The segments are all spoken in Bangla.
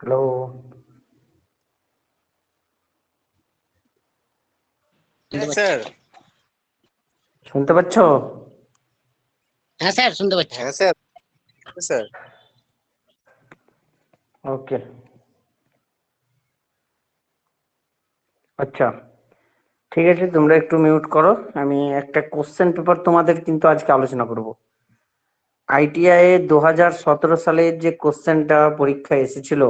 হ্যালো, হ্যাঁ স্যার। শুনতে পাচ্ছ? হ্যাঁ স্যার, শুনতে পাচ্ছি। হ্যাঁ স্যার। স্যার ওকে, আচ্ছা ঠিক আছে, তোমরা একটু মিউট করো। আমি একটা কোশ্চেন পেপার তোমাদের কিন্তু আজকে আলোচনা করব। আইটিআই 2017 সালে যে কোশ্চেনটা পরীক্ষায় এসেছিল,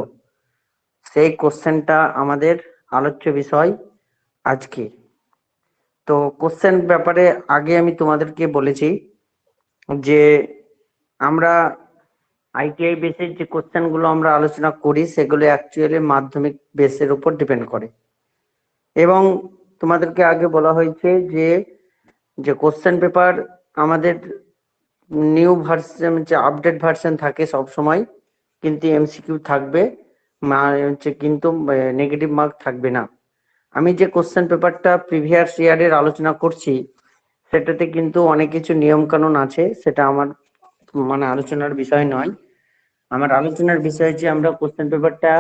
সেই কোশ্চেনটা আমাদের আলোচ্য বিষয় আজকে। তো কোশ্চেন ব্যাপারে আগে আমি তোমাদেরকে বলেছি যে আমরা আইটিআই বেসের যে কোশ্চেনগুলো আমরা আলোচনা করি সেগুলো অ্যাকচুয়ালি মাধ্যমিক বেসের উপর ডিপেন্ড করে। এবং তোমাদেরকে আগে বলা হয়েছে যে যে কোশ্চেন পেপার আমাদের নিউ ভার্সন, যে আপডেট ভার্সন থাকে সব সময়, কিন্তু এমসিকিউ থাকবে, কিন্তু নেগেটিভ মার্ক থাকবে না। আমি যে কোশ্চেন পেপারটা প্রিভিয়াস ইয়ারের আলোচনা করছি সেটাতে কিন্তু অনেক কিছু নিয়ম কানুন আছে, সেটা আমার আলোচনার বিষয় নয়। আমার আলোচনার বিষয় হচ্ছে আমরা কোশ্চেন পেপারটা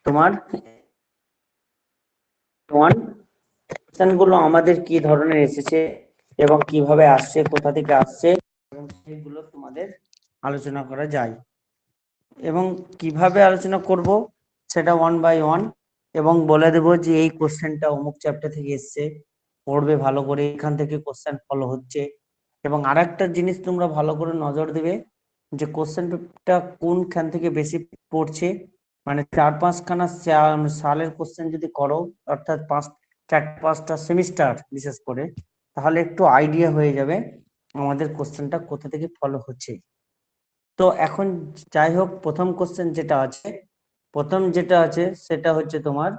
তোমার তোমার কোশ্চেন গুলো আমাদের কি ধরনের এসেছে এবং কিভাবে আসছে, কোথা থেকে আসছে, এবং সেগুলো তোমাদের আলোচনা করা যায়। এবং কিভাবে আলোচনা করব সেটা ওয়ান বাই ওয়ান, এবং বলে দেবো যে এই কোশ্চেনটা অমুক চ্যাপ্টার থেকে এসছে, পড়বে ভালো করে, এখান থেকে কোশ্চেন ফলো হচ্ছে। এবং আর একটা জিনিস তোমরা ভালো করে নজর দেবে যে কোশ্চেন পেপারটা কোনখান থেকে বেশি পড়ছে। মানে 4-5খানা সালের কোশ্চেন যদি করো, অর্থাৎ 4-5টা সেমিস্টার বিশেষ করে, তাহলে একটু আইডিয়া হয়ে যাবে আমাদের কোশ্চেনটা কোথা থেকে ফলো হচ্ছে। তো এখন যাই হোক, প্রথম যেটা আছে সেটা হচ্ছে তোমার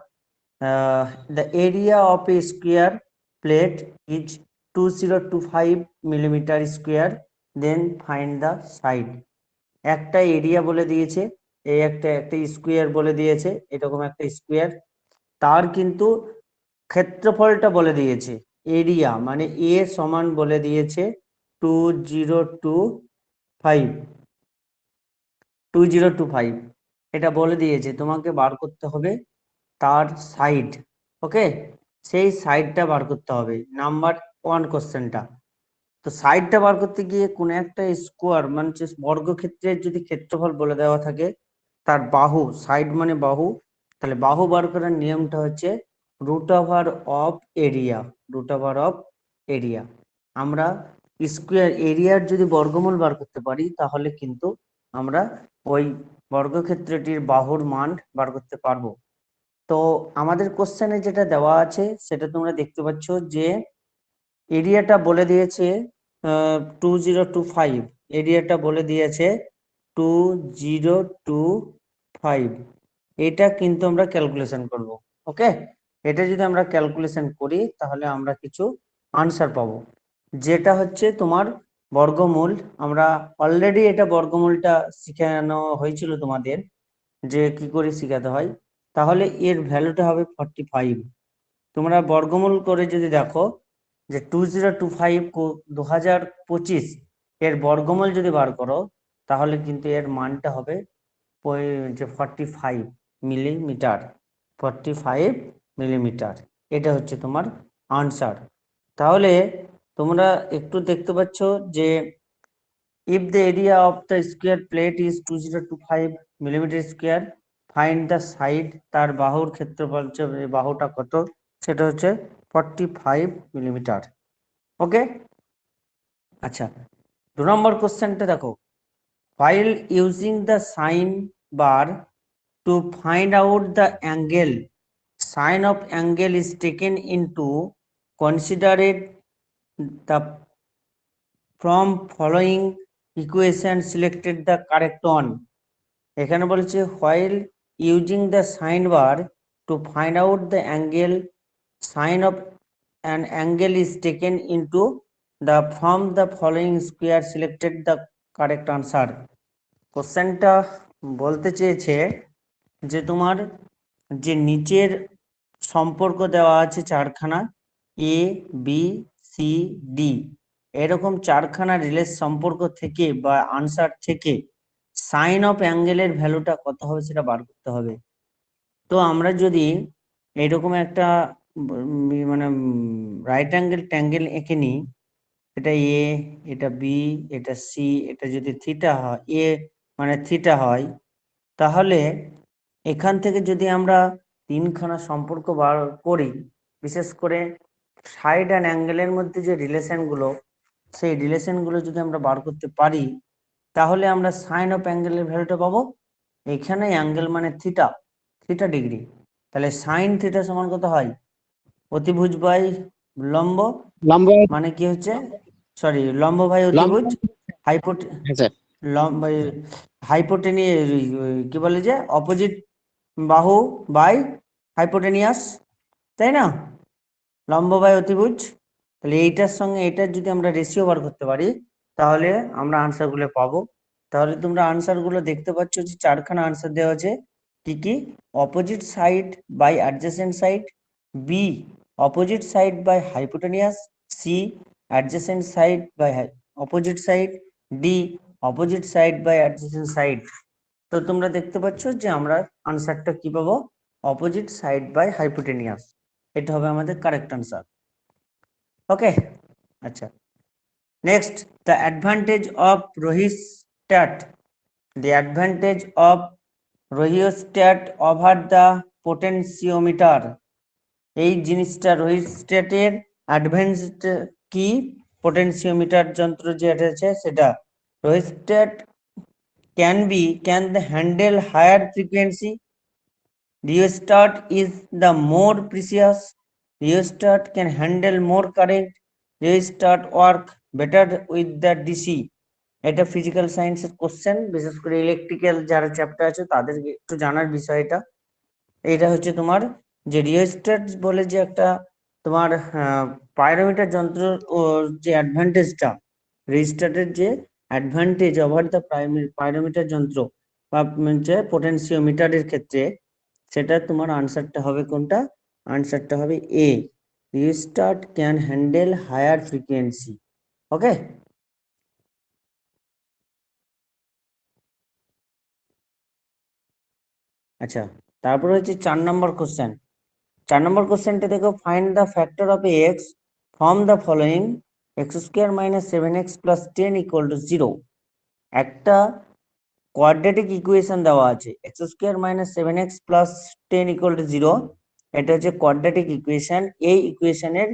the area of a square plate is 2025 millimeter square, then find the side. একটা এরিয়া বলে দিয়েছে, এই একটা স্কোয়ার বলে দিয়েছে, এরকম একটা স্কোয়ার, তার কিন্তু ক্ষেত্রফলটা বলে দিয়েছে। এরিয়া মানে এ সমান বলে দিয়েছে 2025 2025, এটা বলে দিয়েছে। তোমাকে বার করতে হবে তার সাইড। ওকে, সেই সাইডটা বার করতে হবে, নাম্বার 1 কোশ্চেনটা। তো সাইডটা বার করতে গিয়ে কোনো একটা স্কোয়ার মানে বর্গক্ষেত্রের যদি ক্ষেত্রফল বলে দেওয়া থাকে, তার বাহু, সাইড মানে বাহু, তাহলে বাহু বার করার নিয়মটা হচ্ছে root over of area. Root over of area, আমরা স্কোয়ার এরিয়ার যদি বর্গমূল বার করতে পারি তাহলে কিন্তু আমরা ওই বর্গক্ষেত্রটির বাহুর মান বার করতে পারবো। তো আমাদের কোশ্চেনে যেটা দেওয়া আছে সেটা তোমরা দেখতে পাচ্ছ যে এরিয়াটা বলে দিয়েছে 2025, এরিয়াটা বলে দিয়েছে 2025। এটা কিন্তু আমরা ক্যালকুলেশন করব। ওকে, এটা যদি আমরা ক্যালকুলেশন করি তাহলে আমরা কিছু আনসার পাবো, যেটা হচ্ছে তোমার বর্গমূল। আমরা অলরেডি এটা বর্গমূলটা শিখানো হয়েছিল তোমাদের, যে কি করে শিখাতে হয়। তাহলে এর ভ্যালুটা হবে 45। তোমরা বর্গমূল করে যদি দেখো যে 2025 2025 এর বর্গমূল যদি বার করো, তাহলে কিন্তু এর মানটা হবে যে 45 মিলিমিটার। 45 মিলিমিটার, এটা হচ্ছে তোমার আনসার। তাহলে তোমরা একটু দেখতে পাচ্ছ যে if the area of the square plate is 2025 millimeter square, find the side, তার বাহুর ক্ষেত্রফল হচ্ছে, বাহুটা কত, সেটা হচ্ছে 45 মিলিমিটার। ওকে, আচ্ছা 2 নম্বর কোশ্চেনটা দেখো, while using the sign bar to find out the angle, sign of angle is taken into considerate the from following equation selected the correct one. এখানে বলছে while using the sign bar to find out the angle, sign of an angle is taken into the from the following square selected the correct answer. কোশ্চেনটা বলতে চেয়েছে যে তোমার যে নিচের সম্পর্ক দেওয়া আছে চারখানা, এ বি সি ডি, এরকম চারখানা রিলেস সম্পর্ক থেকে বা আনসার থেকে সাইন অফ অ্যাঙ্গেলের ভ্যালুটা কত হবে সেটা বার করতে হবে। তো আমরা যদি এইরকম একটা মানে রাইট ট্যাঙ্গেল এঁকে নিই, এটা এ, এটা বি, এটা সি, এটা যদি থিটা হয়, এ মানে থিটা হয়, তাহলে এখান থেকে যদি আমরা তিনখানা সম্পর্ক বার করি, বিশেষ করে সাইড অ্যান্ড অ্যাঙ্গেলের মধ্যে যে রিলেশনগুলো, সেই রিলেশনগুলো যদি আমরা বার করতে পারি, তাহলে আমরা সাইন অফ অ্যাঙ্গেলের ভ্যালুটা পাবো। এখানে অ্যাঙ্গেল মানে থিটা, থিটা ডিগ্রি। তাহলে সাইন থিটা সমান কত হয়? অতিভুজ বাই লম্ব, লম্ব। মানে কি হচ্ছে, সরি, লম্ব বাই লম্ব। অতিভুজ, হাইপোট হ্যাঁ স্যার। লম্ব হাইপোটেনি, কি বলে যে অপোজিট বাহু বাই হাইপোটেনিয়াস, তাই না? লম্ব বাই অতিভুজ। তাহলে এইটার সঙ্গে এটার যদি আমরা রেশিও বার করতে পারি, তাহলে আমরা আনসারগুলো পাবো। তাহলে তোমরা আনসারগুলো দেখতে পাচ্ছ যে চারখানা আনসার দেওয়া আছে। কি কি? Opposite side by adjacent side, B opposite side by hypotenuse, C adjacent side by opposite side, D opposite side by adjacent side. তো তোমরা দেখতে পাচ্ছ যে আমরা আনসারটা কি পাবো? Opposite side by hypotenuse. এটা হবে আমাদের কারেক্ট আনসার। ওকে, আচ্ছা। Next, the advantage of rheostat, the advantage of rheostat over the potentiometer। এই জিনিসটা রোহিস্ট্যাটের অ্যাডভান্টেজ কি? পোটেনশিওমিটার যন্ত্র যেটা আছে সেটা, রোহিস্ট্যাট can the handle higher frequency, rheostat is the more precious, rheostat can handle more current, rheostat work better with the DC। এটা ফিজিক্যাল সায়েন্সের কোশ্চেন, বিশেষ করে ইলেকট্রিক্যাল যারা চ্যাপ্টার আছে তাদের একটু জানার বিষয় এটা। এটা হচ্ছে তোমার যে রিওস্ট্যাট বলে যে একটা তোমার পাইরোমিটার যন্ত্র, ওর যে অ্যাডভান্টেজটা, রিওস্ট্যাটের যে অ্যাডভান্টেজ ওভার দ্য পাইরোমিটার যন্ত্র বা যে পোটেনশিওমিটারের ক্ষেত্রে, সেটা তোমার আনসারটা হবে কোনটা? আনসারটা হবে A, rheostat can handle higher frequency. Okay, আচ্ছা। তারপরে হচ্ছে 4 নম্বর কোশ্চেন। 4 নম্বর কোশ্চেনটা দেখো, find the factor of x from the following, x square minus 7x plus 10 equal to 0। একটা কোয়াড্রেটিক ইকুয়েশন দেওয়া আছে, x square minus 7x plus 10 equal to 0। এটা হচ্ছে কোয়াড্রেটিক ইকুয়েশন। এই ইকুয়েশনের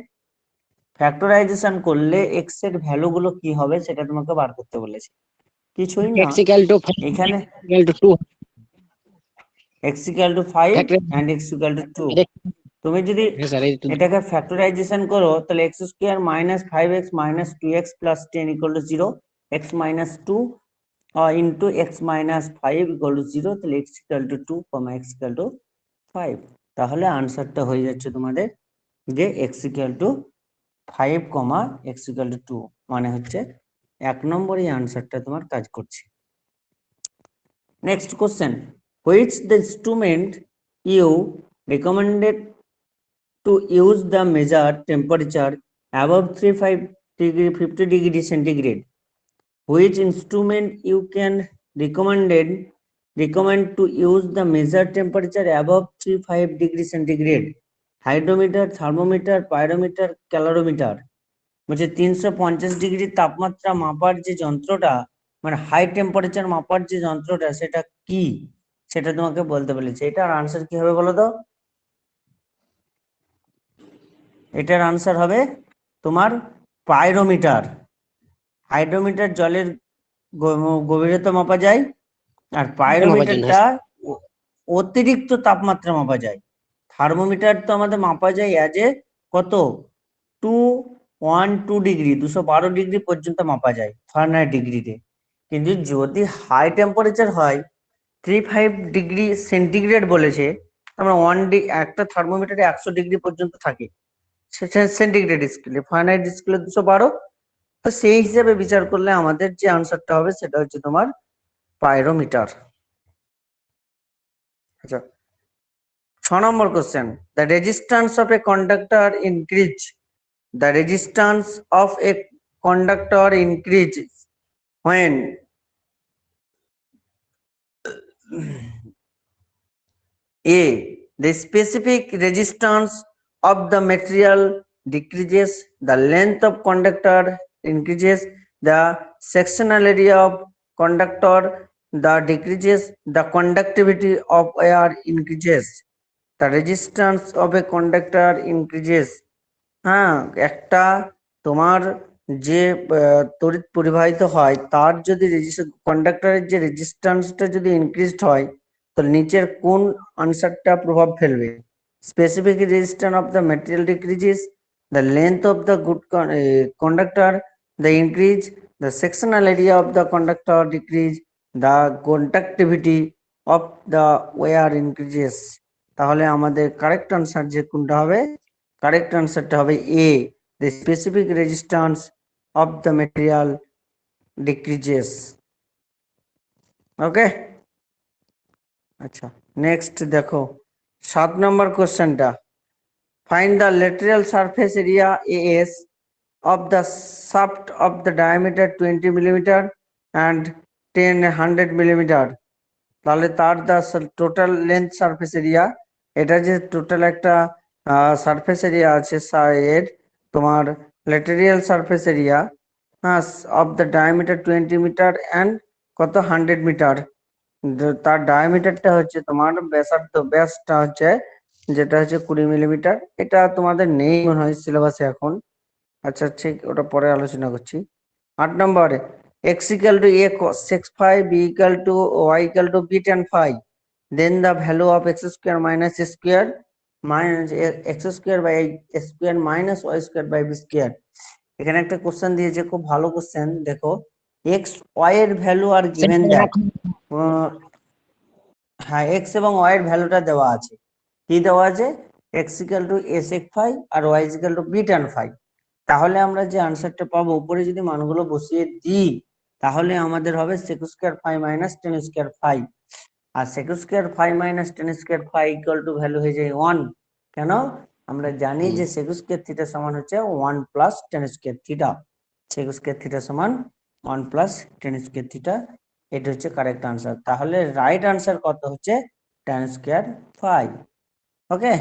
ফ্যাক্টরাইজেশন করলে এক্স এর ভ্যালুগুলো কি হবে সেটা তোমাকে বার করতে বলেছে। কিছুই না, x equal to 5, এখানে equal to 2 x equal to 5 factor. and x equal to 2। তুমি যদি হ্যাঁ স্যার, এই তো এটাকে ফ্যাক্টরাইজেশন করো, তাহলে x square minus 5x minus 2x plus 10 equal to 0, x minus 2 into x minus 5 equal to 0, তাহলে x equal to 2 comma x equal to 5। তাহলে আনসারটা হয়ে যাচ্ছে তোমাদের যে x equal to 5 comma x equal to 2, মানে হচ্ছে 1 নম্বরই আনসারটা তোমার কাজ করছে। Next question, which the instrument you recommended to use the measure temperature above 50 degree centigrade? Which instrument you can recommend to use the measure temperature above 35 degree centigrade? Hydrometer, thermometer, pyrometer, calorimeter. বলছে 350 ডিগ্রি তাপমাত্রা মাপার যে যন্ত্রটা, মানে হাই টেম্পারেচার মাপার যে যন্ত্রটা, সেটা কি, সেটা তোমাকে বলতে বলেছে। এটার আনসার কি হবে বলো তো? এটার আনসার হবে তোমার পাইরোমিটার। হাইড্রোমিটার জলের গভীরতা মাপা যায়, আর মাপার জন্য। পাইরোমিটারটা অতিরিক্ত তাপমাত্রা মাপা যায়। থার্মোমিটার তো আমাদের মাপা যায় অ্যাজ এ কত, 212 ডিগ্রি, 212 ডিগ্রি পর্যন্ত মাপা যায় ফারেনহাইট ডিগ্রিতে। কিন্তু যদি হাই টেম্পারেচার হয়, 35 ডিগ্রি সেন্টিগ্রেড বলেছে, আমরা একটা থার্মোমিটারে 100 ডিগ্রি পর্যন্ত থাকে সেটা সেন্টিগ্রেড স্কেলে, ফারেনহাইট স্কেলে 212। তো সেই হিসাবে বিচার করলে আমাদের যে আনসারটা হবে সেটা হচ্ছে তোমার পাইরোমিটার। আচ্ছা, 6 number question, the resistance of a conductor increase, the resistance of a conductor increase when A, the specific resistance of the material decreases, the length of conductor increases, the sectional area of conductor the decreases, the conductivity of air increases, the resistance of a conductor increases. হ্যাঁ, একটা তোমার যে তড়িৎ পরিবাহিত হয় তার যদি কন্ডাক্টরের যে রেজিস্ট্যান্সটা যদি ইনক্রিজড হয়, তো নিচের কোন আনসারটা প্রভাব ফেলবে? Specific resistance of the material decreases, the length of the good conductor the increase, the sectional area of the conductor decrease, the conductivity of the wire increases. তাহলে আমাদের কারেক্ট আনসার যে কোনটা হবে? কারেক্ট আনসারটা হবে এ, the specific resistance of the material decreases. ওকে, আচ্ছা নেক্সট দেখো 7 নম্বর কোশ্চেনটা, find the lateral surface area AS of the shaft of the diameter 20 millimeter and 100 millimeter. তাহলে তার the total length surface area, এটা যে টোটাল একটা সারফেস এরিয়া আছে এর তোমার ল্যাটেরিয়াল সারফেস এরিয়া, হ্যাঁ, of the diameter 20 meter and কত 100 মিটার। তার ডায়ামিটারটা হচ্ছে তোমার ব্যাসার্ধ, ব্যাসটা হচ্ছে যেটা হচ্ছে 20 মিলিমিটার। এটা তোমাদের নেই মনে হয় সিলেবাসে এখন, আচ্ছা ঠিক, ওটা পরে আলোচনা করছি। 8 নম্বরে x equal to a cos x phi, b equal to y equal to b tan phi, then the value of x square minus a square minus x square by a square minus y square by b square। এখানে একটা কোশ্চেন দিয়েছে, খুব ভালো কোশ্চেন। দেখো x y এর ভ্যালু আর গিভেন দ্যাট, হ্যাঁ x এবং y এর ভ্যালুটা দেওয়া আছে। কি দেওয়া আছে? x equal to a sec phi R y equal to b tan phi। তাহলে আমরা যে আনসারটা পাবো, উপরে যদি মানগুলো বসিয়ে দিই তাহলে আমাদের হবে sec square phi minus tan square phi, আর sec square phi minus tan square phi equal to value হয়ে যায় 1। কেন? আমরা জানি যে sec স্কয়ার থিটা সমান হচ্ছে 1 plus tan square theta, sec square theta সমান 1 প্লাস tan স্কয়ার থিটা। এটা হচ্ছে কারেক্ট আনসার। তাহলে রাইট আনসার কত হচ্ছে? tan square phi। ওকে,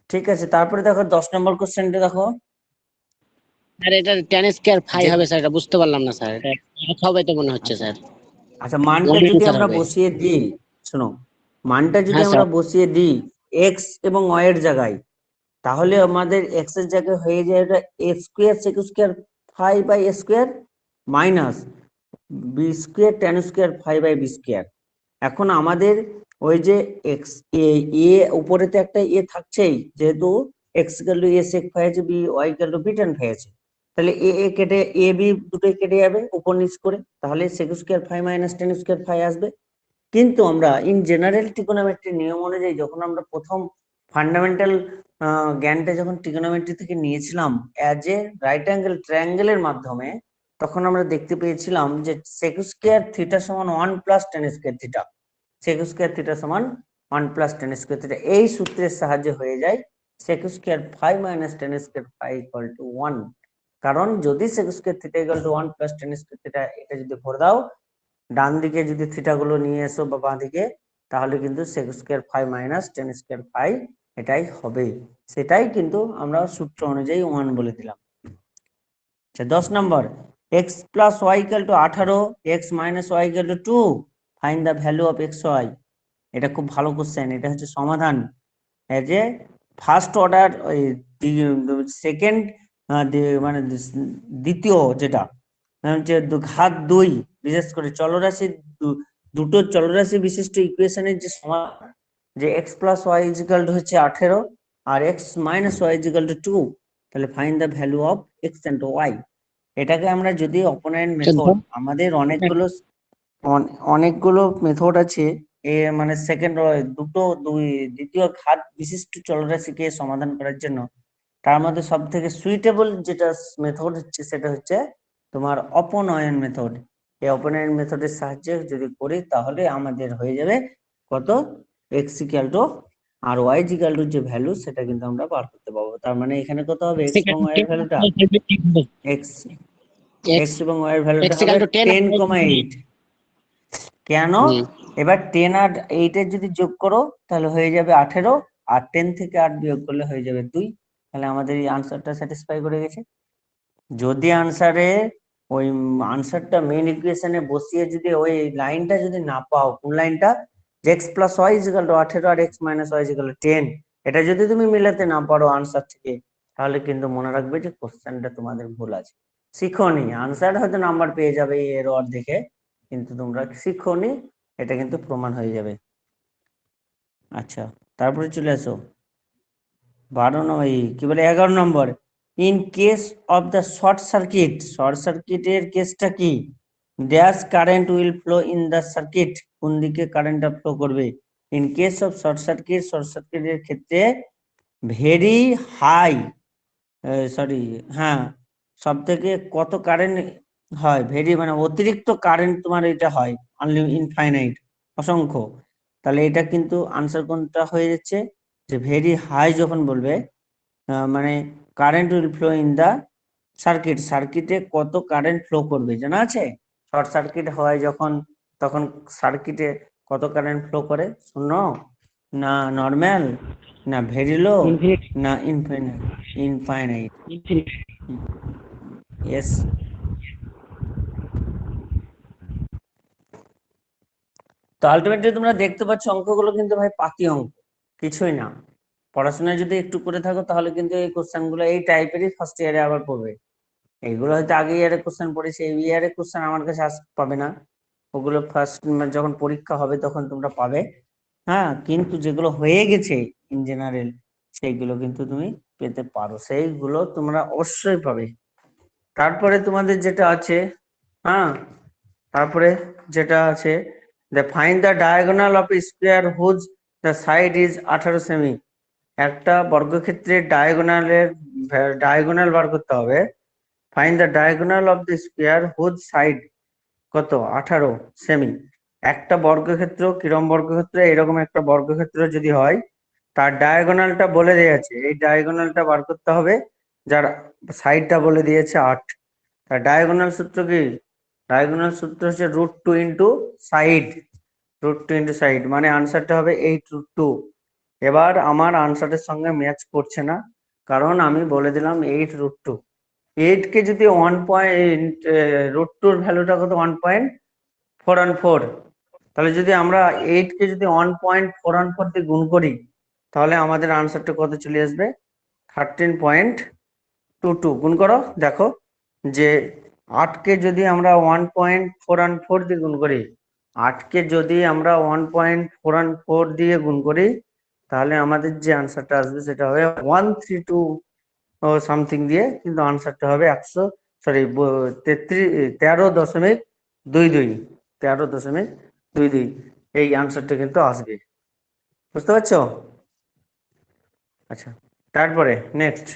ঠিক আছে। তারপরে দেখো 10 নম্বর কোশ্চেনটা দেখো, স্যার এটা tan স্কয়ার phi হবে স্যার, এটা বুঝতে পারলাম না স্যার, এটা এক হবে তো মনে হচ্ছে স্যার। আচ্ছা মানটা Long যদি answer আমরা হবে। বসিয়ে দিই, শোনো, মানটা যদি হ্যাঁ আমরা স্যার, বসিয়ে দিই x এবং y এর জায়গায়, তাহলে আমাদের x এর জায়গায় হয়ে যায় এটা a square sec square phi by a square minus b square tan square phi by b square. এখন আমাদের ওই যে x এ উপরেতে একটা এ থাকছেই, যেহেতু x equal to a sec phi আছে, b y equal to b tan phi আছে, তাহলে এ কেটে এ বি দুটোই কেটে যাবে উপর নিচ করে, তাহলে sec square phi minus tan square phi আসবে। কিন্তু আমরা ইন জেনারেল ট্রিগোনোমেট্রি নিয়ম অনুযায়ী যখন আমরা প্রথম ফান্ডামেন্টাল জ্ঞানটা যখন ট্রিগোনোমেট্রি থেকে নিয়েছিলাম অ্যাজ এ রাইট অ্যাঙ্গেল ট্রায়াঙ্গেলের মাধ্যমে, তখন আমরা দেখতে পেয়েছিলাম যে sec স্কয়ার থিটা সমান 1 plus tan square theta, sec square theta সমান 1 প্লাস tan স্কয়ার থিটা। এই সূত্রের সাহায্যে হয়ে যায় sec square phi minus tan square phi equal two 1। কারণ যদি sec square theta equal to 1 plus tan square theta, এটা যদি ভরে দাও ডান দিকে, যদি থিটা গুলো নিয়ে এসো বা বাঁ দিকে, তাহলে কিন্তু sec square phi minus tan square phi এটাই হবে। সেটাই কিন্তু আমরা সূত্র অনুযায়ী 1 বলে দিলাম। আচ্ছা 10 নম্বর, x plus y equal to 18, x minus y equal to 2, find the value of x y। এটা খুব ভালো কোশ্চেন, এটা হচ্ছে সমাধান। এই যে ফার্স্ট অর্ডার, ওই সেকেন্ড মানে দ্বিতীয় যেটা হচ্ছে ঘাত 2, বিশেষ করে চলরাশি দুটো চলরাশি বিশিষ্ট ইকুয়েশনের যে সমাধান, যে x plus Y equal to হচ্ছে 18 আর x minus Y equal to 2, তাহলে find the value of x and Y. এটাকে আমরা যদি অপোনেন্ট মেথড, আমাদের অনেকগুলো মেথড আছে, মানে সেকেন্ড দ্বিতীয় ঘাত বিশিষ্ট চলরাশিকে সমাধান করার জন্য। তার মধ্যে সব থেকে সুইটেবল যেটা মেথড হচ্ছে সেটা হচ্ছে তোমার অপনয়ন মেথড। এই অপনয়ন মেথডের সাহায্যে যদি করি তাহলে আমাদের হয়ে যাবে কত, এক্স ইকুয়াল টু আর ওয়াই ইকুয়াল টু যে ভ্যালু সেটা কিন্তু আমরা বার করতে পারবো। তার মানে এখানে কত হবে, এক্স এবং ওয়াই এর ভ্যালুটা, এক্স এবং ওয়াই এর ভ্যালুটা হবে 10,8। কেন? এবার 10 আর 8 এর যদি যোগ করো তাহলে হয়ে যাবে 18, আর 10 থেকে 8 বিয়োগ করলে হয়ে যাবে 2। তাহলে আমাদের এই আনসারটা স্যাটিসফাই করে গেছে। যদি আনসারে ওই আনসারটা মেইন ইকুয়েশনে বসিয়ে যদি ওই লাইনটা যদি না পাও, কোন লাইনটা, যে x plus Y equal to 18 আর x minus Y equal to 10, এটা যদি তুমি মিলাতে না পারো আনসার থেকে, তাহলে কিন্তু মনে রাখবে যে কোশ্চেনটা তোমাদের ভুল আছে, শিখোনি। আনসার হয়তো নাম্বার পেয়ে যাবে এই এরর দেখে, কিন্তু তোমরা শিখোনি, এটা কিন্তু প্রমাণ হয়ে যাবে। আচ্ছা, তারপরে চলে আসো 11 number. In case of the short circuit, short সার্কিটের কেসটা কি, dash current will flow in the circuit, কোন দিকে কারেন্টটা ফ্লো করবে। In case of short circuit, short সার্কিটের ক্ষেত্রে ভেরি হাই, সরি, হ্যাঁ, সব থেকে কত কারেন্ট হয়, ভেরি মানে অতিরিক্ত কারেন্ট তোমার এটা হয়, ইনফাইনাইট, অসংখ্য। তাহলে এটা কিন্তু আনসার কোনটা হয়ে যাচ্ছে, যে ভেরি হাই যখন বলবে, মানে current will flow in the circuit, সার্কিটে কত কারেন্ট ফ্লো করবে জানা আছে। শর্ট সার্কিট হয় যখন, তখন সার্কিটে কত কারেন্ট ফ্লো করে, শূন্য না নর্মাল না ভেরি লো ইনফিনিট, না ইনফাইনাইট, ইনফাইনাইট, ইনফিনিট। ইয়েস। তো আলটিমেটলি তোমরা দেখতে পাচ্ছ অঙ্কগুলো কিন্তু ভাই পাতি অঙ্ক, কিছুই না। পড়াশোনা যদি একটু করে থাকো তাহলে কিন্তু এই কোশ্চেন গুলো এই টাইপেরই ফার্স্ট ইয়ারে আবার পড়বে। এইগুলো হয়তো আগে ইয়ারে কোশ্চেন পড়েছে, এই ইয়ারে কোশ্চেন আমার কাছে পাবে না, ওগুলো ফার্স্ট যখন পরীক্ষা হবে তখন তোমরা পাবে। হ্যাঁ, কিন্তু যেগুলো হয়ে গেছে ইন জেনারেল, সেইগুলো কিন্তু তুমি পেতে পারো, সেইগুলো তোমরা অবশ্যই পাবে। তারপরে তোমাদের যেটা আছে, হ্যাঁ, তারপরে যেটা আছে, find the diagonal of square whose the side is 18 সেমি। একটা বর্গক্ষেত্রের ডায়াগোনাল বার করতে হবে। Find the diagonal of the square whose side কত, 18 সেমি। একটা বর্গক্ষেত্র, কিরম বর্গক্ষেত্র, এরকম একটা বর্গক্ষেত্র যদি হয়, তার ডায়াগোনালটা বলে দিয়েছে, এই ডায়াগোনালটা বার করতে হবে, যার সাইডটা বলে দিয়েছে 8। তার ডায়াগোনাল সূত্র কি, ডায়াগোনাল সূত্র হচ্ছে √2 ইন্টু সাইড, √2 ইন্টু সাইড, মানে আনসারটা হবে 8√2। এবার আমার আনসারের সঙ্গে ম্যাচ করছে না, কারণ আমি বলে দিলাম 8√2। 8 কে যদি 1.√2 ভ্যালুটা কত, 1.414। তাহলে যদি আমরা 8 কে যদি 1.414 দিয়ে গুণ করি, তাহলে আমাদের আনসারটা কত চলে আসবে, 13.22। গুণ করো, দেখো যে 8 কে যদি আমরা 1.414 দিয়ে গুণ করি, 8 কে যদি আমরা 1.414 দিয়ে গুণ করি, তাহলে আমাদের যে আনসারটা আসবে সেটা হবে 132 সামথিং দিয়ে, কিন্তু আনসারটা হবে 13.22, 13.22, এই আনসারটা কিন্তু আসবে, বুঝতে পারছো। আচ্ছা, তারপরে next,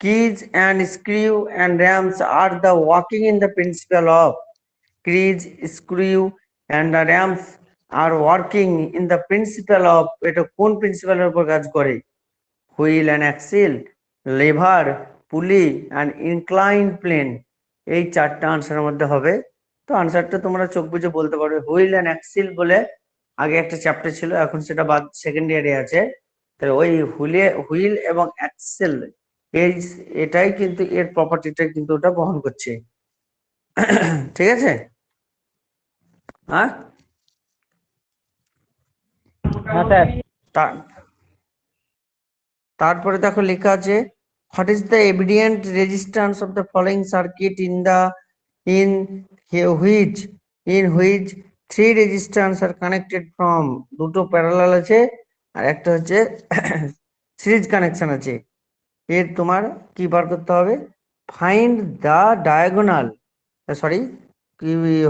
keys and screw and rams are the working in the principle of, keys, screw and the rams are working in the principle of, এটা কোন প্রিন্সিপালের উপর কাজ করে, হুইল অ্যান্ড অ্যাক্সিল, লেভার, পুলি অ্যান্ড ইনক্লাইন প্লেন। এই চারটা আনসারের মধ্যে হবে। তো আনসারটা তোমরা চোখ বুঝে বলতে পারবে। হুইল অ্যান্ড অ্যাক্সিল বলে আগে একটা চ্যাপ্টার ছিল, এখন সেটা বাদ, সেকেন্ড ইয়ারে আছে। তাহলে ওই হুইল এবং অ্যাক্সেল, এই এটাই কিন্তু এর প্রপার্টিটা কিন্তু ওটা বহন করছে। ঠিক আছে, হ্যাঁ, হ্যাঁ স্যার। তারপরে দেখো লেখা আছে, what is the evident resistance of the following circuit in which 3 resistance are connected from, দুটো প্যারালাল আছে আর একটা হচ্ছে সিরিজ কানেকশন আছে। এর তোমার কি বার করতে হবে, find the diagonal, sorry,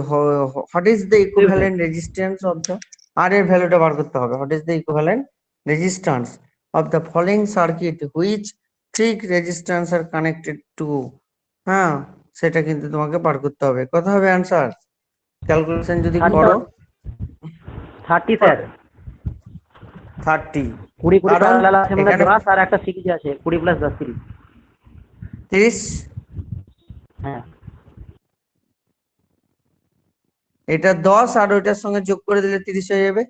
what is the equivalent resistance of the, R এর ভ্যালুটা বার করতে হবে, what is the equivalent resistance of the following circuit which 3 resistance are connected to, হ্যাঁ, সেটা কিন্তু তোমাকে বার করতে হবে। কত হবে অ্যান্সার, ক্যালকুলেশন যদি করো, 30 স্যার। 30, 20 কারণ প্যারালাল আছে মানে এখানে 10 আর একটা সিরিজ আছে 20 + 10 30। 30, হ্যাঁ এটা 10 আর ওইটার সঙ্গে যোগ করে দিলে 30 হয়ে যাবে,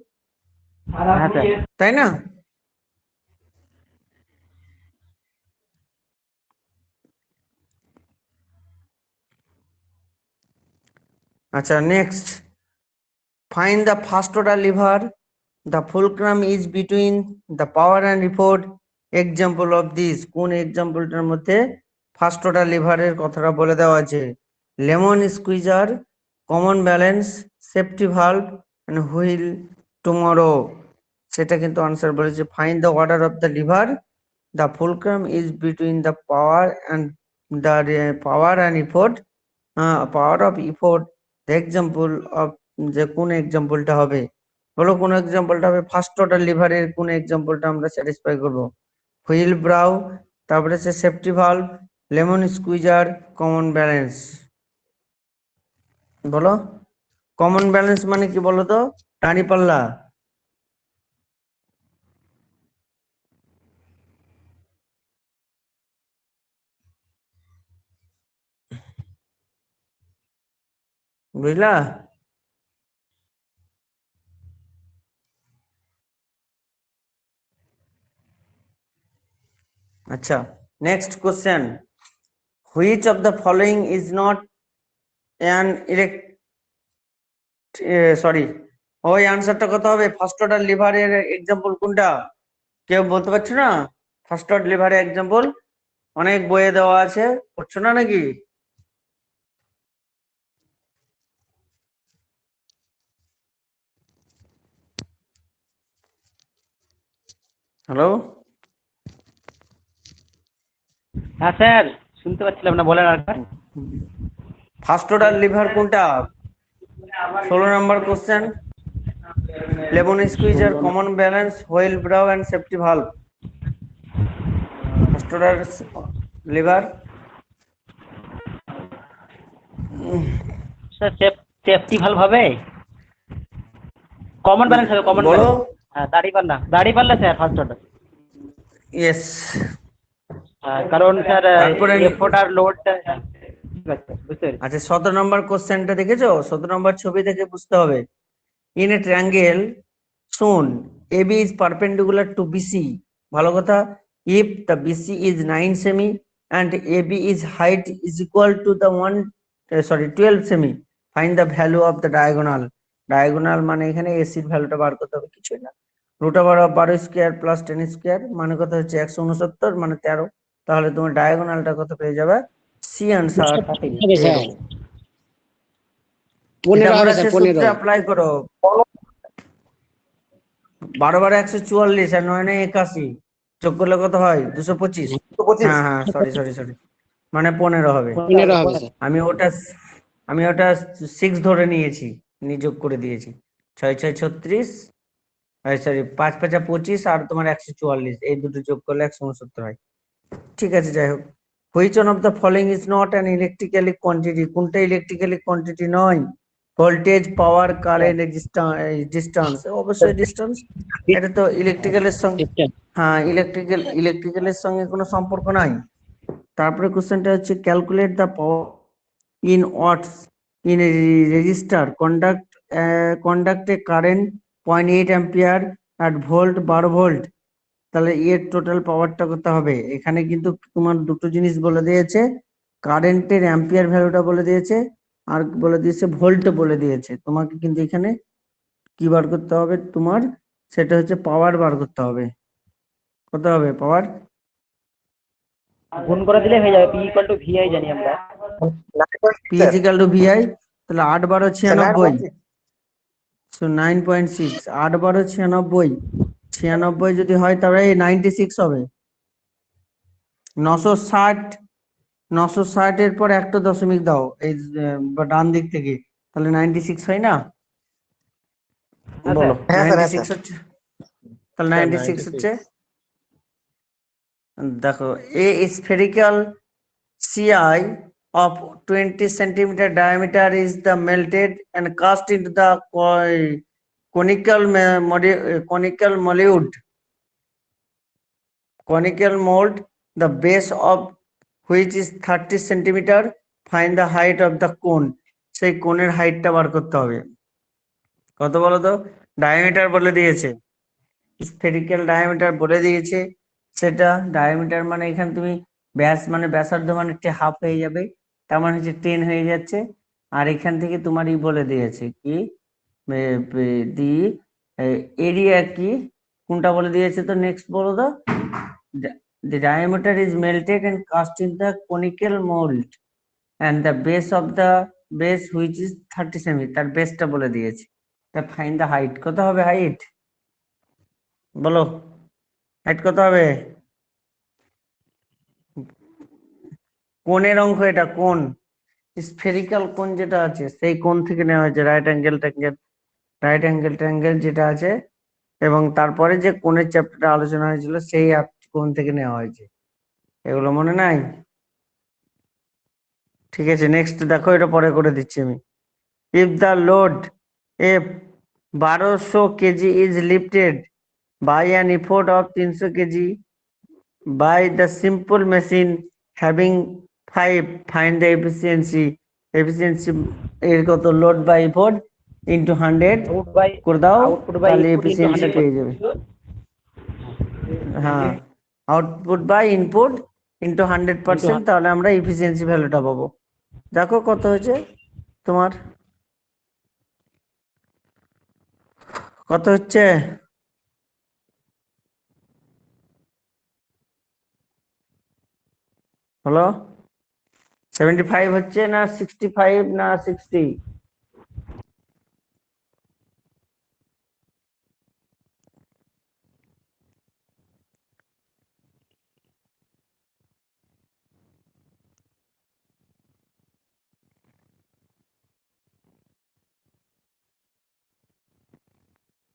হ্যাঁ স্যার। তাই না? আচ্ছা, next, find the first order lever, the fulcrum is between the power and report, example of this, কোন এক্সাম্পলটার মধ্যে ফার্স্ট অর্ডার লিভারের কথাটা বলে দেওয়া আছে? Lemon squeezer, common balance, safety valve, and wheel tomorrow. সেটা কিন্তু আনসার বলেছে, find the order of the lever, the fulcrum is between the power and effort, power of effort, the example of, যে কোন এক্সাম্পলটা হবে? বলো কোন এক্সাম্পলটা হবে? ফার্স্ট অর্ডার লিভারের কোন এক্সাম্পলটা আমরা স্যাটিসফাই করব? হুইল ব্রাউ, তারপরে হচ্ছে safety valve, lemon squeezer, common balance. বলো, কমন ব্যালেন্স মানে কি বলো তো? দাঁড়িপাল্লা। বুঝলা? আচ্ছা, next question, which of the following is not an sorry, ওই আনসারটা কত হবে? ফার্স্ট অর্ডার লিভারের এক্সাম্পল কোনটা? কেউ বলতে পারছো না? ফার্স্ট অর্ডার লিভারের এক্সাম্পল অনেক বইয়ে দেওয়া আছে, পড়ছো না নাকি? হ্যালো, হ্যাঁ স্যার, শুনতে পাচ্ছিলাম না, বলেন আর। ফার্স্ট অর্ডার লিভার কোনটা? 16 নম্বর question, lemon squeezer, common balance, wheel barrow and safety valve. First order lever, sir safety valve হবে, কমন ব্যালেন্স হবে, কমন বলো। ব্যালেন্স। হ্যাঁ, দাড়ি পাল্লা স্যার ফার্স্ট অর্ডার। ইয়েস। কারণ স্যার তারপরে এফোর্ট আর লোড, ঠিক আছে বুঝতে পেরেছি। আচ্ছা, 17 নম্বর কোশ্চেনটা দেখেছো? 17 নম্বর ছবি দেখে বুঝতে হবে। In a triangle shown AB is perpendicular to BC, ভালো কথা, if the BC is 9 semi and AB is height is equal to the 12 semi, find the value of the diagonal. Diagonal মানে এখানে AC এর ভ্যালুটা বার করতে হবে, কিছুই না, root over of 12 square plus 10 square মানে কত হচ্ছে 169 মানে 13, তাহলে তোমার ডায়াগোনালটা কত পেয়ে যাবে? সি আনসার হবে স্যার, 13। 15 হবে স্যার, পিথাগোরাসের 15। সূত্র অ্যাপ্লাই করো, 12 12 144 আর 9 9 81, যোগ করলে কত হয়? 225। হ্যাঁ হ্যাঁ, সরি সরি সরি, মানে 15 হবে। 15 হবে স্যার। আমি ওটা আমি ওটা 6 ধরে নিয়েছি, যোগ করে দিয়েছি। 6 6 36, সরি 5 5 25 আর তোমার 144, এই দুটো যোগ করলে 169 হয়। ঠিক আছে, যাই হোক, which one of the following is not an electrically quantity, কোনটা ইলেকট্রিক্যালি কোয়ান্টিটি নয়? ভোল্টেজ, পাওয়ার, কারেন্ট, ডিস্টেন্স, অবশ্যই ডিস্টেন্স, এটা তো ইলেকট্রিক্যালের সঙ্গে, হ্যাঁ ইলেকট্রিক্যালের সঙ্গে কোনো সম্পর্ক নাই। তারপরে কোশ্চেনটা হচ্ছে, calculate the power in watts in a resistor conduct a current 0.8 ampere at volt 12 volt. তাহলে এর টোটাল পাওয়ারটা কত হবে? এখানে কিন্তু তোমার দুটো জিনিস বলে দিয়েছে, কারেন্টের অ্যাম্পিয়ার ভ্যালুটা বলে দিয়েছে, আর বলে দিয়েছে ভোল্ট বলে দিয়েছে। তোমাকে কিন্তু এখানে কি বার করতে হবে তোমার? সেটা হচ্ছে পাওয়ার বার করতে হবে। কত হবে পাওয়ার? গুণ করে দিলে হয়ে যাবে, P ইকুয়াল টু VI জানি আমরা। P is equal to VI, তাহলে 8 12 96, সো 9.6, 8 12 96, 96 যদি হয় তাহলে 96 হবে। 960, 960 এর পর একটা দশমিক দাও এই ডান দিক থেকে, তাহলে 96 হয় না? বলো 96 হচ্ছে, তাহলে 96 হচ্ছে, দেখো, a spherical CI of 20 centimeter diameter is the melted and cast into the conical mold, the base of which is 30 centimeter, find the height of the cone. সেই কোণের হাইটটা বার করতে হবে। কত বলো তো? ডায়ামিটার বলে দিয়েছে, স্ফেরিক্যাল ডায়ামিটার বলে দিয়েছে। সেটা ডায়ামিটার মানে এখানে তুমি ব্যাস মানে ব্যাসার্ধ মানে হাফ হয়ে যাবে, তার মানে হচ্ছে 10 হয়ে যাচ্ছে। আর এখান থেকে তোমারই বলে দিয়েছে কি দি এরিয়া কি, কোনটা বলে দিয়েছে তো? নেক্সট বলো তো। The diameter is melted and cast in the conical mold and the base of the base which is 30 semi, তার বেসটা বলে দিয়েছে। তা ফাইন্ড দ্য হাইট, কত হবে হাইট বলো? হাইট কত হবে? কোণের অঙ্ক, এটা কোণ, স্ফেরিক্যাল কোণ যেটা আছে সেই কোণ থেকে নেওয়া হয়েছে, রাইট অ্যাঙ্গেল যেটা আছে, এবং তারপরে যে কোণের চ্যাপ্টারটা আলোচনা হয়েছিল সেই কোণ থেকে নেওয়া হয়েছে। এগুলো মনে নাই? ঠিক আছে, নেক্সট দেখো, এটা পরে করে দিচ্ছি আমি। If the load F 1200 KG is lifted by an effort of 300 KG by the simple machine having 5, find the efficiency এর কত? লোড বাই এফোর্ট ইন্টু 100 করে দাও, তাহলে এফিসিয়েন্সি পেয়ে যাবে। হ্যাঁ, আউটপুট বাই ইনপুট ইন্টু 100%, তাহলে আমরা এফিসিয়েন্সি ভ্যালুটা পাবো। দেখো কত হয়েছে তোমার, কত হচ্ছে? হলো 75 হচ্ছে না 65 না 60?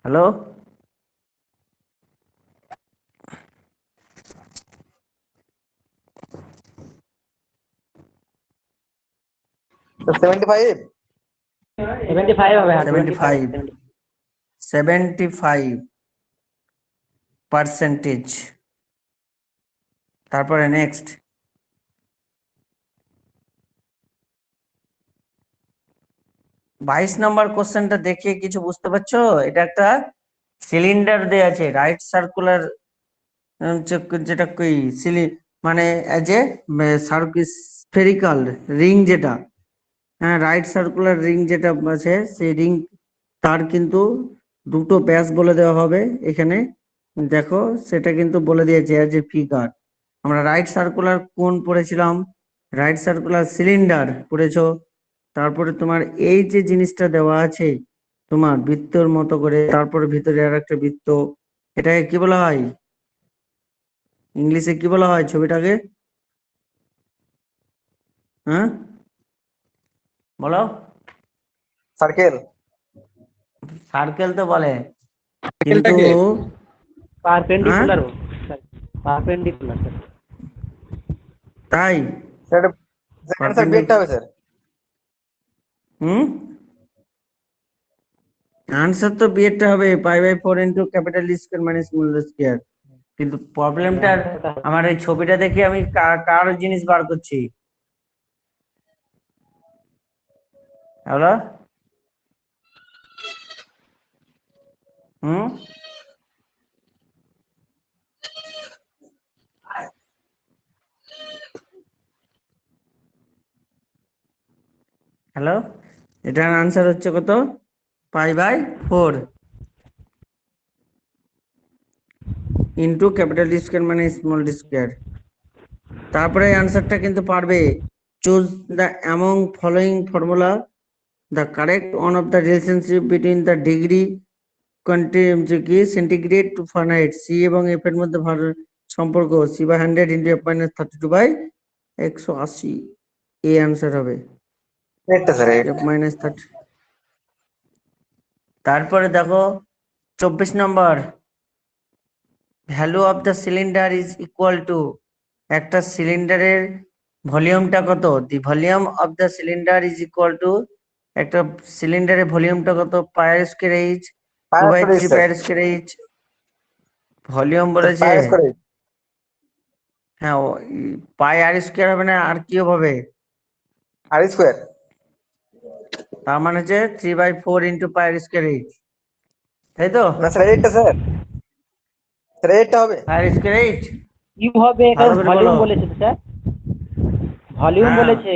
হ্যালো, তো 75 75 হবে, হ্যাঁ 75%। তারপরে নেক্সট, 22 নম্বর কোশ্চেনটা দেখে কিছু বুঝতে পারছো? এটা একটা সিলিন্ডার দেয়া আছে, রাইট সার্কুলার, যেটা কই মানে এজ এ স্ফেরিক্যাল রিং যেটা, হ্যাঁ রাইট সার্কুলার রিং যেটা আছে সেই রিং, তার কিন্তু দুটো ব্যাস বলে দেওয়া হবে এখানে। দেখো সেটা কিন্তু বলে দিয়েছে এজ এ ফিগার। আমরা রাইট সার্কুলার কোন পড়েছিলাম? রাইট সার্কুলার সিলিন্ডার পড়েছো। তারপরে তোমার এই যে জিনিসটা দেওয়া আছে তোমার বৃত্তর মতো করে, তারপরে ভিতরে আর একটা বৃত্ত, এটাকে কি বলা হয়? ইংলিশে কি বলা হয় ছবিটাকে? হ্যাঁ বলো। সার্কেল। সার্কেল তো বলে, কিন্তু সার্কেলটাকে পারপেন্ডিকুলার, পারপেন্ডিকুলার তাই স্যার স্যার বিয়েটা হবে স্যার। হুম, আনসার তো বিয়েটা হবে π/4 into capital square minus small square. কিন্তু প্রবলেমটা, আমার এই ছবিটা দেখে আমি কার জিনিস বার করছি? হ্যালো, হুম, হ্যালো, এটার আনসার হচ্ছে কত? π/4 ইন্টু ক্যাপিটাল স্কয়ার মানে স্মল স্কয়ার। তারপরে আনসারটা কিন্তু পারবে। Choose the among following formula the correct one of the relationship between the degree কি সেন্টিগ্রেড টু ফারেনহাইট, সি এবং এফ এর মধ্যে সম্পর্ক c/100 ইন্টু f-32/180, এই আনসার হবে এটা স্যার f-30। তারপরে দেখো 24 নম্বর, value of the cylinder is equal to, একটা সিলিন্ডারের ভলিউমটা কত? The volume of the cylinder is equal to, একটা সিলিন্ডারের ভলিউমটা কত? Pi square H 2/3 pi square H. Volume বলেছে, পাই স্কয়ার। হ্যাঁ পাই আর স্কয়ার হবে না, আর কি হবে? আর স্কয়ার। তার মানে হচ্ছে 3/4 ইন্টু পাই আর স্কোয়ার এইচ, তাই তো? না স্যার এইটটা স্যার, স্যার এইটটা হবে। পাই আর স্কোয়ার এইচ, কিউব হবে, ভালো কারণ করে ভলিউম বলো। বলেছে তো স্যার, ভলিউম হ্যাঁ বলেছে,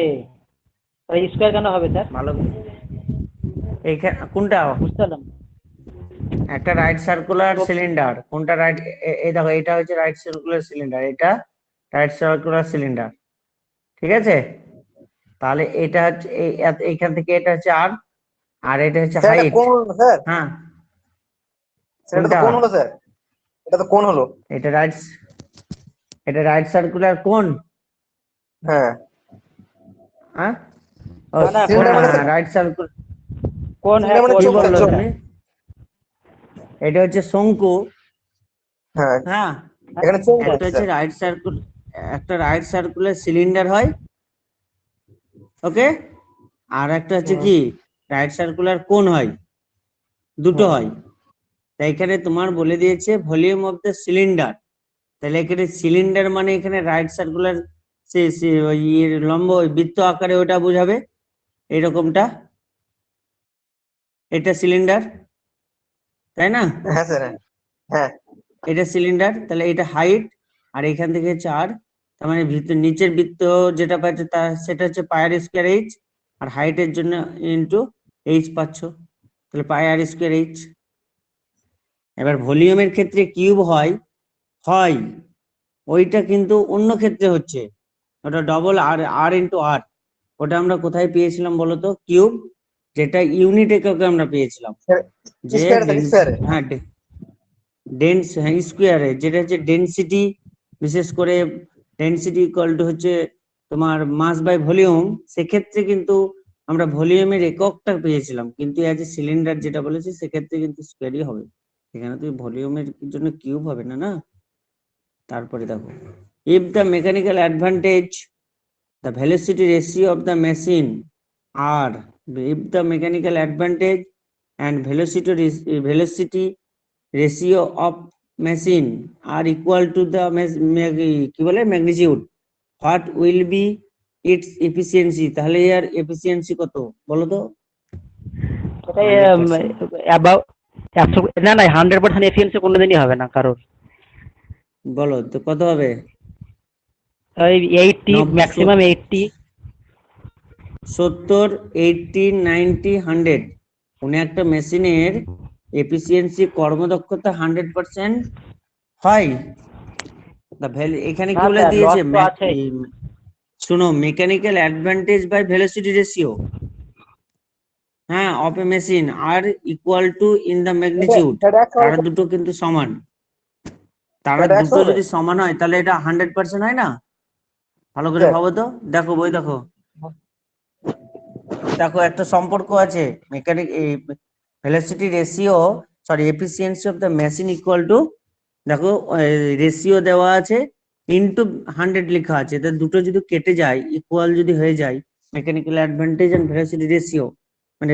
স্কোয়ার কেন হবে স্যার? ভালো। এইখানে কোনটা? বুঝতে পারলাম না। একটা রাইট সার্কুলার তো সিলিন্ডার, কোনটা রাইট? এই দেখো, এটা হচ্ছে রাইট সার্কুলার সিলিন্ডার, এটা রাইট সার্কুলার সিলিন্ডার, ঠিক আছে? তাহলে এটা হচ্ছে এইখান থেকে এটা হচ্ছে আর, আর এটা হচ্ছে স্যার এটা হাইট। কোন হলো না স্যার? হ্যাঁ স্যার এটা তো কোনটা? কোন হলো স্যার, এটা তো কোন হলো। এটা রাইট, এটা রাইট সার্কুলার কোন? হ্যাঁ হ্যাঁ ও না, না, সিলিন্ডার মানে হ্যাঁ, রাইট সার্কুলার। কোন, হ্যাঁ, সিলিন্ডার মানে কোন কি চোখ স্যার, বললো চোখ। তুমি? এটা হচ্ছে শঙ্কু। হ্যাঁ হ্যাঁ, এখানে চোখ একটা বলছে হচ্ছে স্যার। রাইট সার্কুল, একটা রাইট সার্কুলার সিলিন্ডার হয়, ওকে? আর একটা হচ্ছে কি, রাইট সার্কুলার কোন হয়, দুটো হয়। তাই এখানে তোমার বলে দিয়েছে ভলিউম অফ দ্য সিলিন্ডার, তাহলে এখানে সিলিন্ডার মানে এখানে রাইট সার্কুলার, ওই লম্ব ওই বৃত্ত আকারে ওটা বোঝাবে, এরকমটা, এটা সিলিন্ডার, তাই না? হ্যাঁ স্যার, হ্যাঁ এটা সিলিন্ডার, তাহলে এটা হাইট, আর এখান থেকে হচ্ছে আর, তার মানে ভিতর নিচের বৃত্ত যেটা পাচ্ছে তা সেটা হচ্ছে পাই আর স্কোয়ার এইচ, আর হাইটের জন্য ইন্টু এইচ পাচ্ছ, তাহলে পাই আর স্কোয়ার এইচ। এবার ভলিউমের ক্ষেত্রে কিউব হয়, হয় ওইটা কিন্তু অন্য ক্ষেত্রে হচ্ছে, ওটা ডবল আর, আর ইন্টু আর। ওটা আমরা কোথায় পেয়েছিলাম বলতো কিউব? যেটা ইউনিট এককে আমরা পেয়েছিলাম, স্যার, যে স্কোয়ারে স্যার, স্কোয়ারে। হ্যাঁ ডেন্স, হ্যাঁ স্কোয়ারে, যেটা হচ্ছে ডেনসিটি, বিশেষ করে ডেনসিটি ইকুয়াল টু হচ্ছে তোমার মাস বাই ভলিউম, সেক্ষেত্রে কিন্তু আমরা ভলিউমের এককটা পেয়েছিলাম, কিন্তু অ্যাজ এ সিলিন্ডার যেটা বলেছি সেক্ষেত্রে কিন্তু স্কোয়ারই হবে, এখানে তো ভলিউমের জন্য কিউব হবে না, না? তারপরে দেখো, if the mechanical advantage, the velocity ratio of the machine are, if the mechanical advantage and velocity ratio of machine are equal to the কি বলে magnitude, what will be its efficiency? তাহলে এর efficiency কত বলো তো? এটাই 100%। অ্যাবাউট 100, না না 100% এফিসিয়েন্সি কোনোদিনই হবে না কারোর। বলো তো কত হবে? ওই 80, 90, ম্যাক্সিমাম 80। 70, 80, 90, 100, কোন একটা মেশিনের এফিসিয়েন্সি কর্মদক্ষতা 100% হয়। এখানে কি না বলে স্যার, দিয়েছে? লস তো আছে। শুনো, mechanical advantage by velocity ratio, হ্যাঁ, of a machine are equal to in the magnitude, এটা একশো তারা হবে দুটো কিন্তু সমান, তারা স্যার, এটা একশো দুটো হবে। যদি সমান হয় তাহলে এটা 100% হয় না? ভালো করে স্যার ভাবো তো, দেখো বই দেখো, দেখো একটা সম্পর্ক আছে, mechanic velocity ratio, sorry efficiency of the machine equal to, দেখো রেশিও দেওয়া আছে ইনটু 100 লেখা আছে, তা দুটো যদি কেটে যায়, ইকুয়াল যদি হয়ে যায়, mechanical advantage and velocity ratio, মানে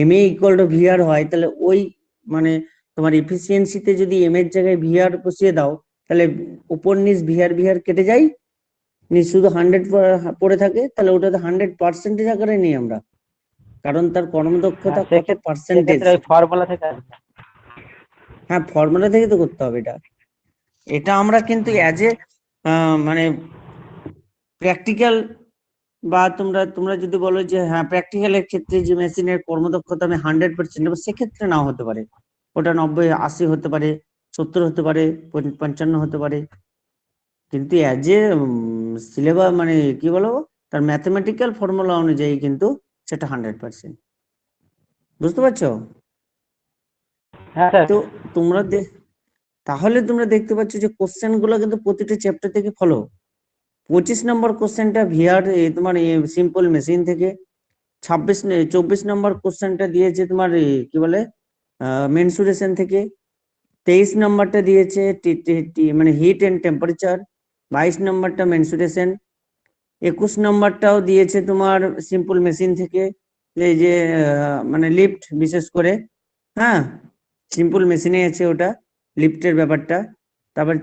M A equal to VR হয়, তাহলে ওই মানে তোমার এফিসিয়েন্সিতে যদি এম এর জায়গায় ভিআর বসিয়ে দাও, তাহলে উপর নিচ ভিআর ভিআর কেটে যায়, নিচ শুধু 100 পড়ে থাকে, তাহলে ওটাতে 100% আকারে নিই আমরা, কারণ তার কর্মদক্ষতা হ্যাঁ, কত পার্সেন্টেজ। সেক্ষেত্রে ওই ফর্মুলা থেকে আসবে। হ্যাঁ ফর্মুলা থেকে তো করতে হবে এটা, এটা আমরা কিন্তু অ্যাজ এ মানে প্র্যাকটিক্যাল, বা তোমরা তোমরা যদি বলো যে হ্যাঁ প্র্যাকটিক্যালের ক্ষেত্রে যে মেশিনের কর্মদক্ষতা আমি 100% নেবো, সেক্ষেত্রে নাও হতে পারে, ওটা 90, 80 হতে পারে, 70 হতে পারে, 55 হতে পারে, কিন্তু অ্যাজ এ সিলেবাস মানে কি বলবো, তার ম্যাথমেটিক্যাল ফর্মুলা অনুযায়ী কিন্তু সেটা 100%, বুঝতে পারছো? হ্যাঁ স্যার। তো তোমরা তাহলে তোমরা দেখতে পাচ্ছ যে কোশ্চেন গুলো কিন্তু প্রতিটা চ্যাপ্টার থেকে ফলো। 25 নম্বর কোশ্চেনটা ভিআর তোমার সিম্পল মেশিন থেকে, 24 নম্বর কোশ্চেনটা দিয়েছে তোমার কি বলে মেনসুরেশন থেকে, 23 নম্বরটা দিয়েছে মানে হিট এন্ড টেম্পারেচার, 22 নম্বরটা মেনসুরেশন, 21 নম্বরটাও দিয়েছে তোমার সিম্পল মেশিন থেকে, এই যে মানে লিফট বিশেষ করে, হ্যাঁ সিম্পল মেশিনে আছে ওটা, লিফটের ব্যাপারটা। তারপর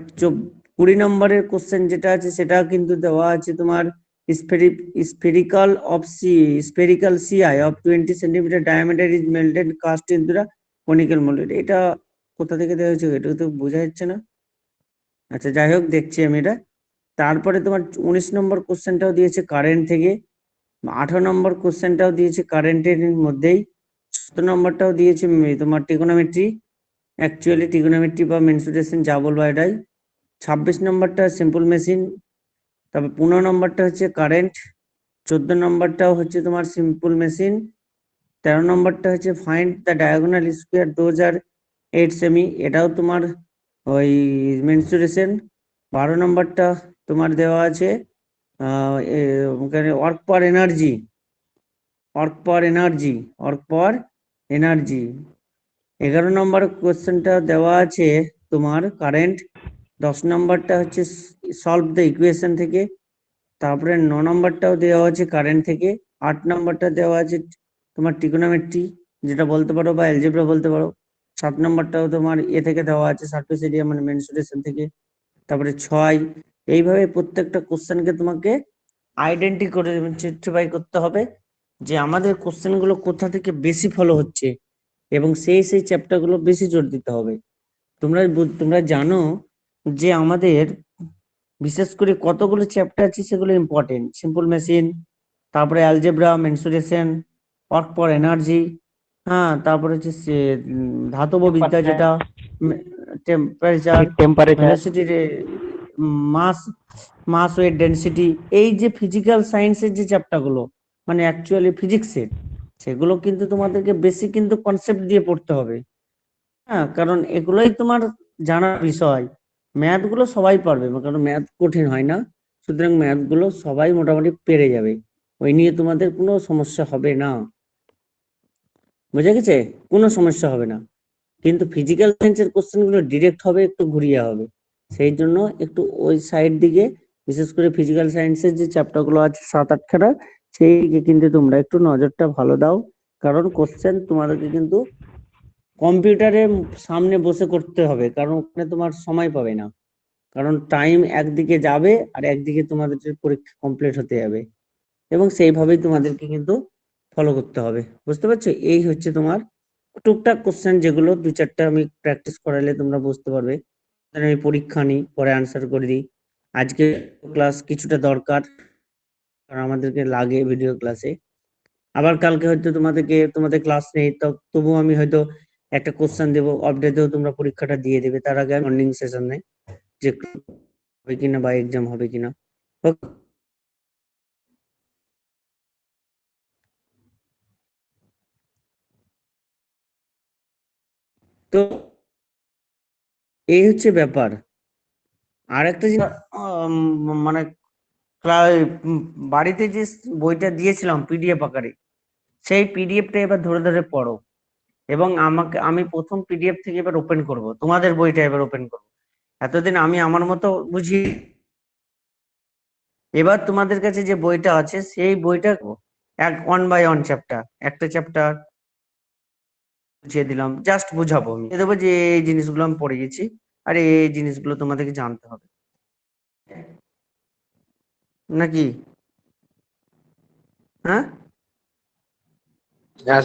20 নম্বরের কোশ্চেন যেটা আছে সেটা কিন্তু দেওয়া আছে তোমার spherical CI of 20 centimeter diameter is melted cast into the conical mold. এটা কোথা থেকে দেওয়া হয়েছে এটা তো বোঝা যাচ্ছে না। আচ্ছা যাই হোক দেখছি আমি এটা। তারপরে তোমার 19 নম্বর কোশ্চেনটাও দিয়েছে কারেন্ট থেকে, 18 নম্বর কোশ্চেনটাও দিয়েছে কারেন্টের মধ্যেই, 17 নম্বরটাও দিয়েছে তোমার ট্রিগোনোমেট্রি, অ্যাকচুয়ালি ট্রিগোনোমেট্রি বা মেনসুরেশন যা বলবো এটাই। 26 নম্বরটা সিম্পল মেশিন, তারপর 15 নম্বরটা হচ্ছে কারেন্ট, 14 নম্বরটাও হচ্ছে তোমার সিম্পল মেশিন, 13 নম্বরটা হচ্ছে find the diagonal square those are 8 semi, এটাও তোমার ওই মেনসুরেশন। 12 নম্বরটা তোমার দেওয়া আছে ওয়ার্ক পার এনার্জি, ওয়ার্ক পার এনার্জি, ওয়ার্ক পার এনার্জি। 11 নম্বর কোশ্চেনটা দেওয়া আছে তোমার কারেন্ট, 10 নম্বরটা হচ্ছে সলভ দ্য ইকুয়েশন থেকে, তারপরে 9 নম্বরটাও দেওয়া আছে কারেন্ট থেকে, 8 নম্বরটা দেওয়া আছে তোমার ট্রিগোনোমেট্রি যেটা বলতে পারো বা অ্যালজেব্রা বলতে পারো, 7 নম্বরটাও তোমার থেকে দেওয়া আছে সারফেস এরিয়া মানে মেনসুরেশন থেকে, তারপরে 6 এইভাবে প্রত্যেকটা কোশ্চেনকে তোমাকে আইডেন্টিফাই করতে হবে যে আমাদের কোশ্চেন গুলো কোথা থেকে বেশি ফলো হচ্ছে এবং সেই চ্যাপ্টার গুলো বেশি জোর দিতে হবে। তোমরা জানো যে আমাদের বিশেষ করে কতগুলো চ্যাপ্টার আছে সেগুলো ইম্পর্টেন্ট, সিম্পল মেশিন, তারপরে algebra, mensuration, work for energy, হ্যাঁ, তারপরে হচ্ছে ধাতব বিদ্যা যেটা টেম্পারেচার, ভেলোসিটি, মাস ওয়েট ডেনসিটি, এই যে ফিজিক্যাল সায়েন্সের যে চ্যাপ্টার গুলো মানে অ্যাকচুয়ালি ফিজিক্সের, সেগুলো কিন্তু তোমাদেরকে বেশি কিন্তু কনসেপ্ট দিয়ে পড়তে হবে। হ্যাঁ, কারণ এগুলোই তোমার জানার বিষয়। ম্যাথ গুলো সবাই পারবে, কারণ ম্যাথ কঠিন হয় না, সুতরাং ম্যাথ গুলো সবাই মোটামুটি পেরে যাবে, ওই নিয়ে তোমাদের কোনো সমস্যা হবে না, বুঝা গেছে? কোনো সমস্যা হবে না। কিন্তু ফিজিক্যাল সায়েন্সের কোশ্চেন গুলো ডিরেক্ট হবে, একটু ঘুরিয়ে হবে, সেই জন্য একটু ওই সাইড দিকে বিশেষ করে ফিজিক্যাল সায়েন্সের যে চ্যাপ্টার গুলো আছে 7-8খানা, সেই দিকে কিন্তু তোমরা একটু নজরটা ভালো দাও, কারণ কোশ্চেন তোমাদেরকে কিন্তু কম্পিউটারের সামনে বসে করতে হবে, কারণ ওখানে তোমার সময় পাবে না, কারণ টাইম একদিকে যাবে আর একদিকে তোমাদের পরীক্ষা কমপ্লিট হতে যাবে, এবং সেইভাবেই তোমাদেরকে কিন্তু ফলো করতে হবে, বুঝতে পারছো? এই হচ্ছে তোমার টুকটাক কোশ্চেন, যেগুলো 2-4টা আমি প্র্যাকটিস করালে তোমরা বুঝতে পারবে। আমি পরীক্ষা নিই, পরে আনসার করে দিই। আজকে ক্লাস কিছুটা দরকার, কারণ আমাদেরকে লাগে ভিডিও ক্লাসে। আবার কালকে হয়তো তোমাদের ক্লাস নেই, তো তবুও আমি হয়তো একটা কোশ্চেন দেবো, আপডেটেও তোমরা পরীক্ষাটা দিয়ে দেবে, তার আগে মর্নিং সেশনে যে হবে কিনা বা এক্সাম হবে কিনা। তো এই হচ্ছে ব্যাপার। আর একটা জিনিস মানে বাড়িতে যে বইটা দিয়েছিলাম পিডিএফ আকারে, সেই পিডিএফটা এবার ধরে ধরে পড়ো, এবং আমি প্রথম পিডিএফ থেকে এবার ওপেন করব, তোমাদের বইটা এবার ওপেন করব। এতদিন আমি আমার মতো বুঝি, এবার তোমাদের কাছে যে বইটা আছে সেই বইটা এক 1 বাই 1 চ্যাপ্টার, একটা চ্যাপ্টার বুঝিয়ে দিলাম, জাস্ট বুঝাবো, আমি দেবো যে এই জিনিসগুলো আমি পড়ে গেছি আর এই জিনিসগুলো তোমাদেরকে জানতে হবে, নাকি? হ্যাঁ হ্যাঁ